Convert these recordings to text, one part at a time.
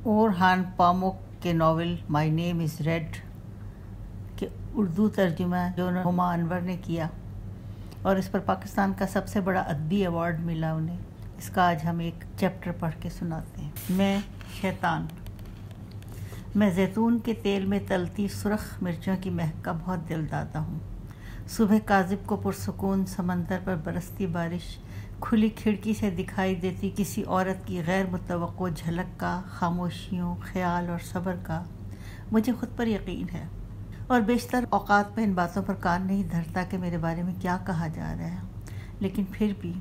اورہان پامک کے novel my name is read کے اردو ترجمہ جو ہما انور نے کیا اور اس پر پاکستان کا سب سے بڑا ادبی ایوارڈ ملا انہیں، اس کا آج ہم ایک چیپٹر پڑھ کے سناتے ہیں۔ میں شیطان۔ میں زیتون کے تیل میں تلتی سرخ مرچوں کی مہک کا بہت دل دادا ہوں۔ صبح کاذب کو پرسکون سمندر پر برستی بارش، کھلی کھڑکی سے دکھائی دیتی کسی عورت کی غیر متوقع جھلک کا، خاموشیوں، خیال اور صبر کا مجھے خود پر یقین ہے، اور بیشتر اوقات میں ان باتوں پر کان نہیں دھرتا کہ میرے بارے میں کیا کہا جا رہا ہے، لیکن پھر بھی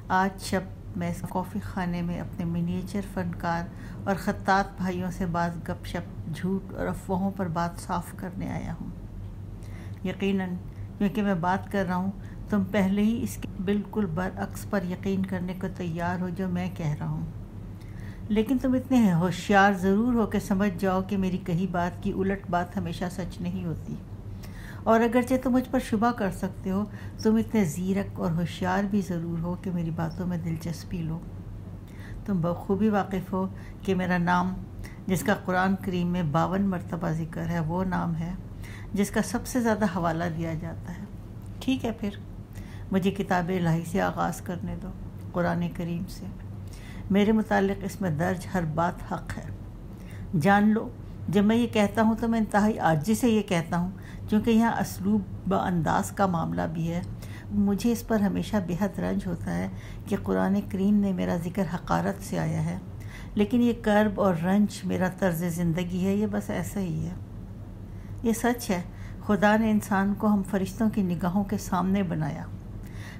آج شب میں اس کافی خانے میں اپنے منیچر فنکار اور خطاط بھائیوں سے بعض گپ شپ، جھوٹ اور افواہوں پر بات صاف کرنے آیا ہوں۔ یقیناً کیونکہ میں بات کر رہا ہوں، تم پہلے ہی اس کے بالکل برعکس پر یقین کرنے کو تیار ہو جو میں کہہ رہا ہوں، لیکن تم اتنے ہوشیار ضرور ہو کہ سمجھ جاؤ کہ میری کہی بات کی الٹ بات ہمیشہ سچ نہیں ہوتی، اور اگرچہ تم مجھ پر شبہ کر سکتے ہو، تم اتنے زیرک اور ہوشیار بھی ضرور ہو کہ میری باتوں میں دلچسپی لو۔ تم بخوبی واقف ہو کہ میرا نام، جس کا قرآن کریم میں 52 مرتبہ ذکر ہے، وہ نام ہے جس کا سب سے زیادہ حوالہ دیا جاتا ہے۔ ٹھیک ہے، پھر مجھے کتاب الہی سے آغاز کرنے دو، قرآن کریم سے۔ میرے متعلق اس میں درج ہر بات حق ہے۔ جان لو، جب میں یہ کہتا ہوں تو میں انتہائی عاجزی سے یہ کہتا ہوں، چونکہ یہاں اسلوب و انداز کا معاملہ بھی ہے۔ مجھے اس پر ہمیشہ بے حد رنج ہوتا ہے کہ قرآن کریم میں میرا ذکر حقارت سے آیا ہے، لیکن یہ کرب اور رنج میرا طرز زندگی ہے، یہ بس ایسا ہی ہے۔ یہ سچ ہے، خدا نے انسان کو ہم فرشتوں کی نگاہوں کے سامنے بنایا،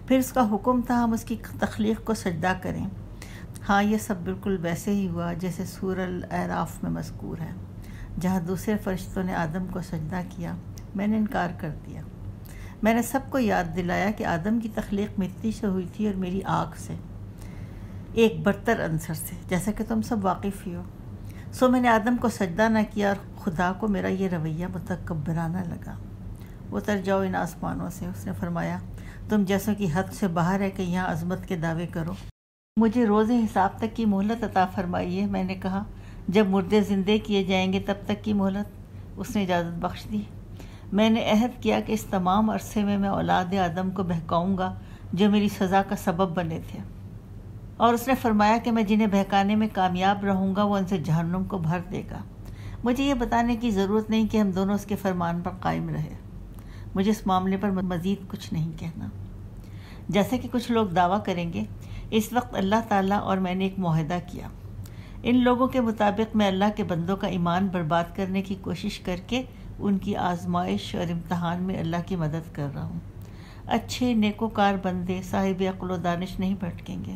پھر اس کا حکم تھا ہم اس کی تخلیق کو سجدہ کریں۔ ہاں، یہ سب بالکل ویسے ہی ہوا جیسے سورہ الاعراف میں مذکور ہے، جہاں دوسرے فرشتوں نے آدم کو سجدہ کیا، میں نے انکار کر دیا۔ میں نے سب کو یاد دلایا کہ آدم کی تخلیق مٹی سے ہوئی تھی اور میری آگ سے، ایک برتر عنصر سے، جیسا کہ تم سب واقف ہی ہو۔ سو میں نے آدم کو سجدہ نہ کیا، اور خدا کو میرا یہ رویہ متکبرانہ لگا۔ اتر جاؤ ان آسمانوں سے، اس نے فرمایا، تم جیسوں کی حد سے باہر ہے کہ یہاں عظمت کے دعوے کرو۔ مجھے روز حساب تک کی مہلت عطا فرمائیے، میں نے کہا۔ جب مردے زندے کیے جائیں گے تب تک کی مہلت؟ اس نے اجازت بخش دی۔ میں نے عہد کیا کہ اس تمام عرصے میں میں اولاد آدم کو بہکاؤں گا جو میری سزا کا سبب بنے تھے، اور اس نے فرمایا کہ میں جنہیں بہکانے میں کامیاب رہوں گا وہ ان سے جہنم کو بھر دے گا۔ مجھے یہ بتانے کی ضرورت نہیں کہ ہم دونوں اس کے فرمان پر قائم رہے۔ مجھے اس معاملے پر مزید کچھ نہیں کہنا۔ جیسے کہ کچھ لوگ دعویٰ کریں گے، اس وقت اللہ تعالیٰ اور میں نے ایک معاہدہ کیا۔ ان لوگوں کے مطابق میں اللہ کے بندوں کا ایمان برباد کرنے کی کوشش کر کے ان کی آزمائش اور امتحان میں اللہ کی مدد کر رہا ہوں۔ اچھے نیکوکار بندے صاحب عقل و دانش نہیں بھٹکیں گے،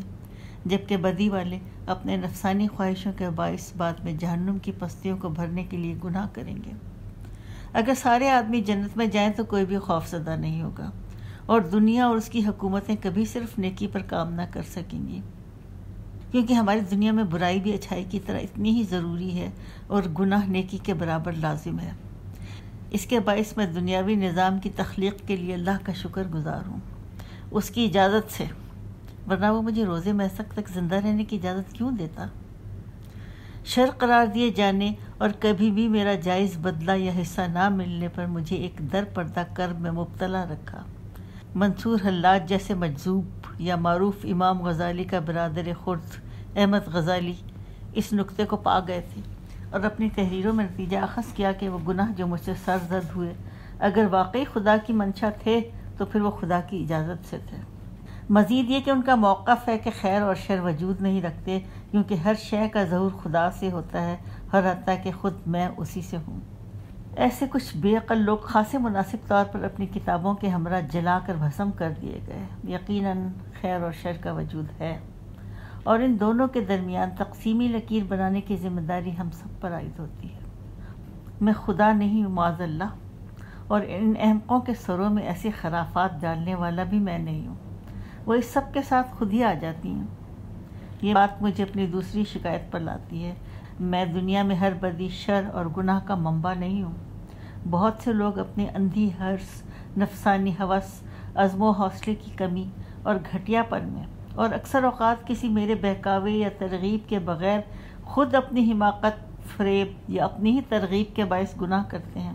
جبکہ بدی والے اپنے نفسانی خواہشوں کے باعث بعد میں جہنم کی پستیوں کو بھرنے کے لیے گناہ کریں گے۔ اگر سارے آدمی جنت میں جائیں تو کوئی بھی خوف زدہ نہیں ہوگا، اور دنیا اور اس کی حکومتیں کبھی صرف نیکی پر کام نہ کر سکیں گی، کیونکہ ہماری دنیا میں برائی بھی اچھائی کی طرح اتنی ہی ضروری ہے اور گناہ نیکی کے برابر لازم ہے۔ اس کے باعث میں دنیاوی نظام کی تخلیق کے لیے اللہ کا شکر گزار ہوں، اس کی اجازت سے، ورنہ وہ مجھے روزے محشر تک زندہ رہنے کی اجازت کیوں دیتا؟ شر قرار دیے جانے اور کبھی بھی میرا جائز بدلہ یا حصہ نہ ملنے پر مجھے ایک در پردہ کرب میں مبتلا رکھا۔ منصور حلاج جیسے مجذوب یا معروف امام غزالی کا برادر خرد احمد غزالی اس نقطے کو پا گئے تھے، اور اپنی تحریروں میں نتیجہ اخذ کیا کہ وہ گناہ جو مجھ سے سرزد ہوئے اگر واقعی خدا کی منشا تھے تو پھر وہ خدا کی اجازت سے تھے۔ مزید یہ کہ ان کا موقف ہے کہ خیر اور شر وجود نہیں رکھتے، کیونکہ ہر شے کا ظہور خدا سے ہوتا ہے، ہر حتیٰ کہ خود میں اسی سے ہوں۔ ایسے کچھ بے عقل لوگ خاصے مناسب طور پر اپنی کتابوں کے ہمراہ جلا کر بھسم کر دیے گئے۔ یقیناً خیر اور شر کا وجود ہے، اور ان دونوں کے درمیان تقسیمی لکیر بنانے کی ذمہ داری ہم سب پر عائد ہوتی ہے۔ میں خدا نہیں ہوں معاذ اللہ، اور ان احمقوں کے سروں میں ایسی خرافات ڈالنے والا بھی میں نہیں ہوں، وہ اس سب کے ساتھ خود ہی آ جاتی ہیں۔ یہ بات مجھے اپنی دوسری شکایت پر لاتی ہے، میں دنیا میں ہر بدی، شر اور گناہ کا منبع نہیں ہوں۔ بہت سے لوگ اپنی اندھی حرص، نفسانی ہوس، عزم و حوصلے کی کمی اور گھٹیا پن میں، اور اکثر اوقات کسی میرے بہکاوے یا ترغیب کے بغیر خود اپنی حماقت فریب یا اپنی ہی ترغیب کے باعث گناہ کرتے ہیں۔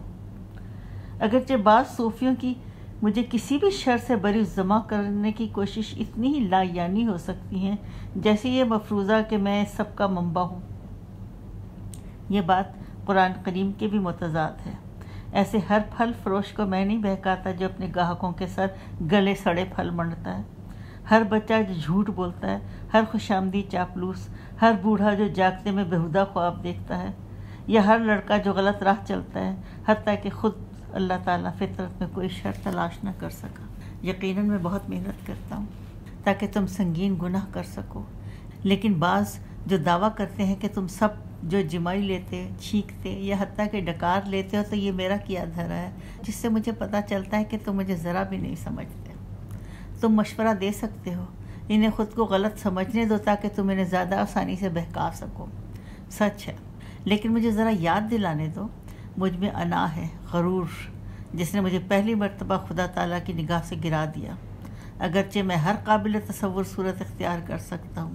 اگرچہ بعض صوفیوں کی مجھے کسی بھی شر سے بری الزما کرنے کی کوشش اتنی ہی لا یعنی ہو سکتی ہیں جیسے یہ مفروضہ کہ میں سب کا منبع ہوں۔ یہ بات قرآن کریم کے بھی متضاد ہے۔ ایسے ہر پھل فروش کو میں نہیں بہکاتا جو اپنے گاہکوں کے ساتھ گلے سڑے پھل منڈتا ہے، ہر بچہ جو جھوٹ بولتا ہے، ہر خوش آمدید چاپلوس، ہر بوڑھا جو جاگتے میں بےہودہ خواب دیکھتا ہے، یا ہر لڑکا جو غلط راہ چلتا ہے، حتیٰ کہ خود اللہ تعالیٰ فطرت میں کوئی شر تلاش نہ کر سکا۔ یقیناً میں بہت محنت کرتا ہوں تاکہ تم سنگین گناہ کر سکو، لیکن بعض جو دعویٰ کرتے ہیں کہ تم سب جو جمائی لیتے، چھینکتے یا حتیٰ کہ ڈکار لیتے ہو تو یہ میرا کیا دھرا ہے، جس سے مجھے پتہ چلتا ہے کہ تم مجھے ذرا بھی نہیں سمجھتے۔ تم مشورہ دے سکتے ہو، انہیں خود کو غلط سمجھنے دو تاکہ تم انہیں زیادہ آسانی سے بہکا سکو۔ سچ ہے، لیکن مجھے ذرا یاد دلانے دو، مجھ میں انا ہے، غرور، جس نے مجھے پہلی مرتبہ خدا تعالیٰ کی نگاہ سے گرا دیا۔ اگرچہ میں ہر قابل تصور صورت اختیار کر سکتا ہوں،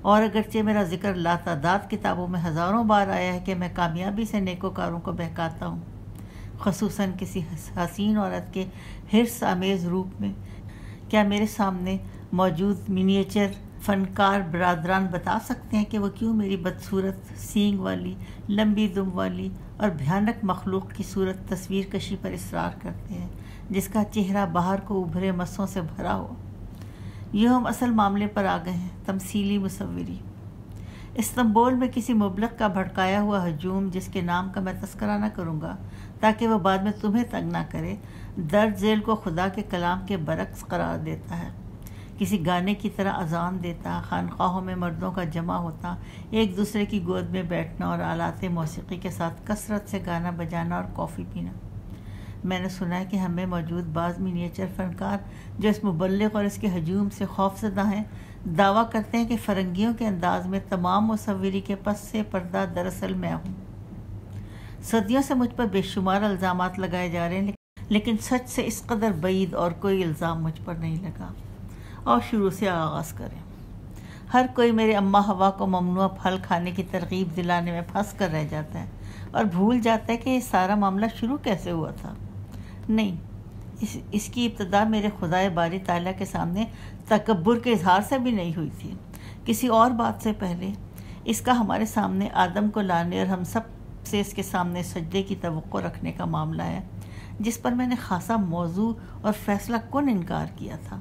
اور اگرچہ میرا ذکر لاتعداد کتابوں میں ہزاروں بار آیا ہے کہ میں کامیابی سے نیکوکاروں کو بہکاتا ہوں، خصوصاً کسی حسین عورت کے حرص آمیز روپ میں، کیا میرے سامنے موجود منیچر فنکار برادران بتا سکتے ہیں کہ وہ کیوں میری بدصورت، سینگ والی، لمبی دم والی اور بھیانک مخلوق کی صورت تصویر کشی پر اصرار کرتے ہیں، جس کا چہرہ باہر کو ابھرے مسوں سے بھرا ہو؟ یوں ہم اصل معاملے پر آ گئے ہیں، تمثیلی مصوری۔ استنبول میں کسی مبلغ کا بھڑکایا ہوا ہجوم، جس کے نام کا میں تذکرہ نہ کروں گا تاکہ وہ بعد میں تمہیں تنگ نہ کرے، درج ذیل کو خدا کے کلام کے برعکس قرار دیتا ہے، کسی گانے کی طرح اذان دیتا، خانقاہوں میں مردوں کا جمع ہوتا، ایک دوسرے کی گود میں بیٹھنا اور آلات موسیقی کے ساتھ کثرت سے گانا بجانا اور کافی پینا۔ میں نے سنا ہے کہ ہمیں موجود بعض منیچر فنکار جو اس مبلغ اور اس کے ہجوم سے خوف زدہ ہیں، دعویٰ کرتے ہیں کہ فرنگیوں کے انداز میں تمام مصوری کے پس سے پردہ دراصل میں ہوں۔ صدیوں سے مجھ پر بے شمار الزامات لگائے جا رہے ہیں، لیکن سچ سے اس قدر بعید اور کوئی الزام مجھ پر نہیں لگا۔ اور شروع سے آغاز کریں۔ ہر کوئی میرے اماں ہوا کو ممنوع پھل کھانے کی ترغیب دلانے میں پھنس کر رہ جاتا ہے اور بھول جاتا ہے کہ یہ سارا معاملہ شروع کیسے ہوا تھا۔ نہیں، اس کی ابتدا میرے خدائے باری تعالیٰ کے سامنے تکبر کے اظہار سے بھی نہیں ہوئی تھی۔ کسی اور بات سے پہلے اس کا ہمارے سامنے آدم کو لانے اور ہم سب سے اس کے سامنے سجدے کی توقع رکھنے کا معاملہ ہے، جس پر میں نے خاصا موضوع اور فیصلہ کن انکار کیا تھا۔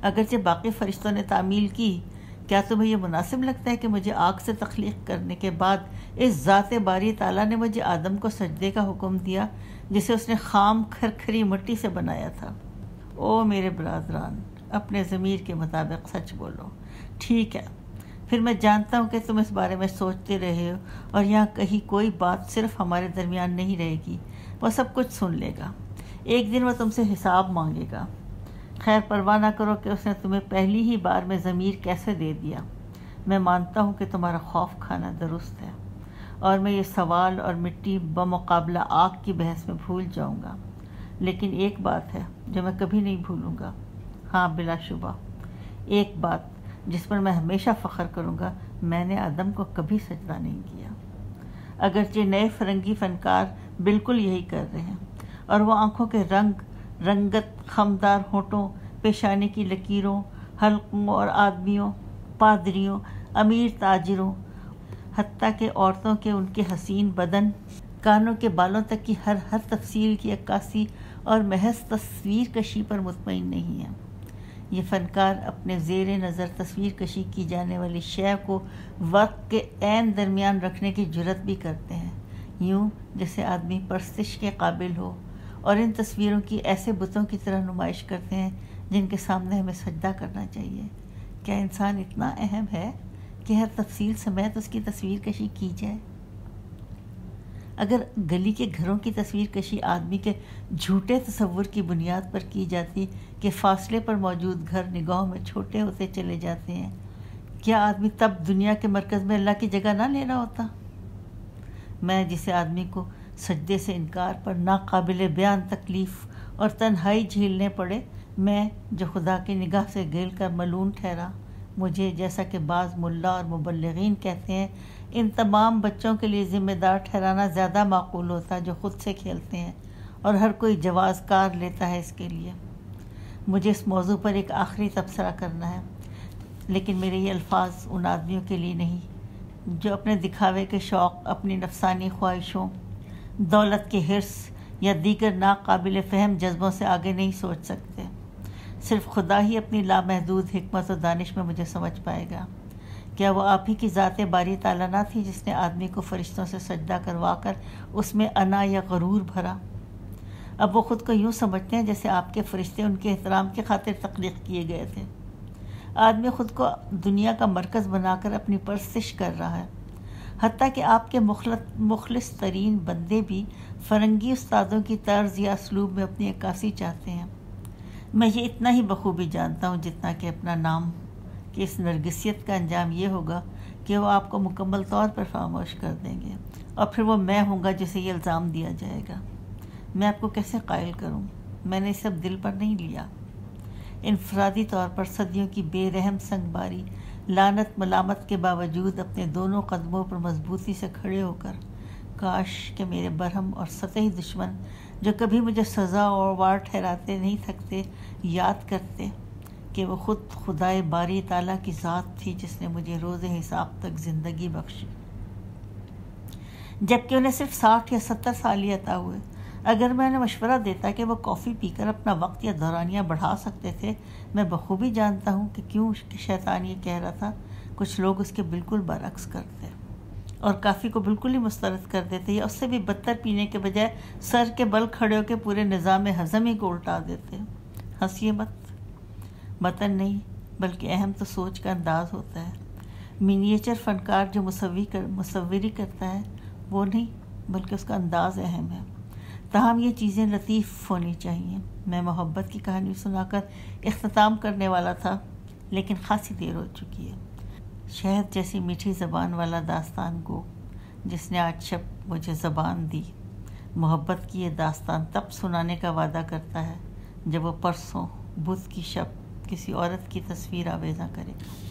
اگرچہ باقی فرشتوں نے تعمیل کی، کیا تمہیں یہ مناسب لگتا ہے کہ مجھے آگ سے تخلیق کرنے کے بعد اس ذات باری تعالیٰ نے مجھے آدم کو سجدے کا حکم دیا جسے اس نے خام کھرکھری مٹی سے بنایا تھا؟ او میرے برادران، اپنے ضمیر کے مطابق سچ بولو۔ ٹھیک ہے، پھر میں جانتا ہوں کہ تم اس بارے میں سوچتے رہے ہو، اور یہاں کہیں کوئی بات صرف ہمارے درمیان نہیں رہے گی، وہ سب کچھ سن لے گا۔ ایک دن وہ تم سے حساب مانگے گا۔ خیر، پرواہ نہ کرو کہ اس نے تمہیں پہلی ہی بار میں ضمیر کیسے دے دیا۔ میں مانتا ہوں کہ تمہارا خوف کھانا درست ہے، اور میں یہ سوال اور مٹی بمقابلہ آگ کی بحث میں بھول جاؤں گا، لیکن ایک بات ہے جو میں کبھی نہیں بھولوں گا، ہاں بلا شبہ ایک بات جس پر میں ہمیشہ فخر کروں گا، میں نے آدم کو کبھی سجدہ نہیں کیا۔ اگرچہ نئے فرنگی فنکار بالکل یہی کر رہے ہیں، اور وہ آنکھوں کے رنگت، خمدار ہونٹوں، پیشانے کی لکیروں، حلقوں اور آدمیوں، پادریوں، امیر تاجروں، حتیٰ کہ عورتوں کے ان کے حسین بدن، کانوں کے بالوں تک کی ہر تفصیل کی عکاسی اور محض تصویر کشی پر مطمئن نہیں ہیں۔ یہ فنکار اپنے زیر نظر تصویر کشی کی جانے والی شے کو وقت کے عین درمیان رکھنے کی جرت بھی کرتے ہیں، یوں جیسے آدمی پرستش کے قابل ہو، اور ان تصویروں کی ایسے بتوں کی طرح نمائش کرتے ہیں جن کے سامنے ہمیں سجدہ کرنا چاہیے۔ کیا انسان اتنا اہم ہے کہ ہر تفصیل سمیت اس کی تصویر کشی کی جائے؟ اگر گلی کے گھروں کی تصویر کشی آدمی کے جھوٹے تصور کی بنیاد پر کی جاتی کہ فاصلے پر موجود گھر نگاہوں میں چھوٹے ہوتے چلے جاتے ہیں، کیا آدمی تب دنیا کے مرکز میں اللہ کی جگہ نہ لے رہا ہوتا؟ میں جسے آدمی کو سجدے سے انکار پر ناقابل بیان تکلیف اور تنہائی جھیلنے پڑے، میں جو خدا کی نگاہ سے گل کر ملون ٹھہرا، مجھے، جیسا کہ بعض ملا اور مبلغین کہتے ہیں، ان تمام بچوں کے لیے ذمہ دار ٹھہرانا زیادہ معقول ہوتا ہے جو خود سے کھیلتے ہیں، اور ہر کوئی جواز کار لیتا ہے اس کے لیے۔ مجھے اس موضوع پر ایک آخری تبصرہ کرنا ہے، لیکن میرے یہ الفاظ ان آدمیوں کے لیے نہیں جو اپنے دکھاوے کے شوق، اپنی نفسانی خواہشوں، دولت کے حرص یا دیگر ناقابل فہم جذبوں سے آگے نہیں سوچ سکتے۔ صرف خدا ہی اپنی لامحدود حکمت و دانش میں مجھے سمجھ پائے گا۔ کیا وہ آپ ہی کی ذات باری تعالیٰ نہ تھی جس نے آدمی کو فرشتوں سے سجدہ کروا کر اس میں انا یا غرور بھرا؟ اب وہ خود کو یوں سمجھتے ہیں جیسے آپ کے فرشتے ان کے احترام کی خاطر تخلیق کیے گئے تھے۔ آدمی خود کو دنیا کا مرکز بنا کر اپنی پرستش کر رہا ہے، حتیٰ کہ آپ کے مخلص ترین بندے بھی فرنگی استادوں کی طرز یا اسلوب میں اپنی عکاسی چاہتے ہیں۔ میں یہ اتنا ہی بخوبی جانتا ہوں جتنا کہ اپنا نام کہ اس نرگسیت کا انجام یہ ہوگا کہ وہ آپ کو مکمل طور پر فراموش کر دیں گے، اور پھر وہ میں ہوں گا جسے یہ الزام دیا جائے گا۔ میں آپ کو کیسے قائل کروں؟ میں نے یہ سب دل پر نہیں لیا۔ انفرادی طور پر صدیوں کی بے رحم سنگباری، لعنت ملامت کے باوجود اپنے دونوں قدموں پر مضبوطی سے کھڑے ہو کر، کاش کہ میرے برہم اور سطحی دشمن جو کبھی مجھے سزا اور وار ٹھہراتے نہیں تھکتے یاد کرتے کہ وہ خود خدائے باری تعالیٰ کی ذات تھی جس نے مجھے روز حساب تک زندگی بخشی، جبکہ انہیں صرف 60 یا 70 سال ہی عطا ہوئے۔ اگر میں انہیں مشورہ دیتا کہ وہ کافی پی کر اپنا وقت یا دورانیہ بڑھا سکتے تھے، میں بخوبی جانتا ہوں کہ کیوں شیطان یہ کہہ رہا تھا۔ کچھ لوگ اس کے بالکل برعکس کرتے اور کافی کو بالکل ہی مسترد کر دیتے، یا اس سے بھی بدتر پینے کے بجائے سر کے بل کھڑے ہو کے پورے نظام ہضم ہی کو الٹا دیتے۔ ہنسیے مت، متن نہیں بلکہ اہم تو سوچ کا انداز ہوتا ہے۔ منیچر فنکار جو مصوری کرتا ہے وہ نہیں بلکہ اس کا انداز اہم ہے۔ تاہم یہ چیزیں لطیف ہونی چاہیے۔ میں محبت کی کہانی سنا کر اختتام کرنے والا تھا، لیکن خاصی دیر ہو چکی ہے۔ شہد جیسی میٹھی زبان والا داستان گو جس نے آج شب مجھے زبان دی، محبت کی یہ داستان تب سنانے کا وعدہ کرتا ہے جب وہ پرسوں بدھ کی شب کسی عورت کی تصویر آویزاں کرے گا۔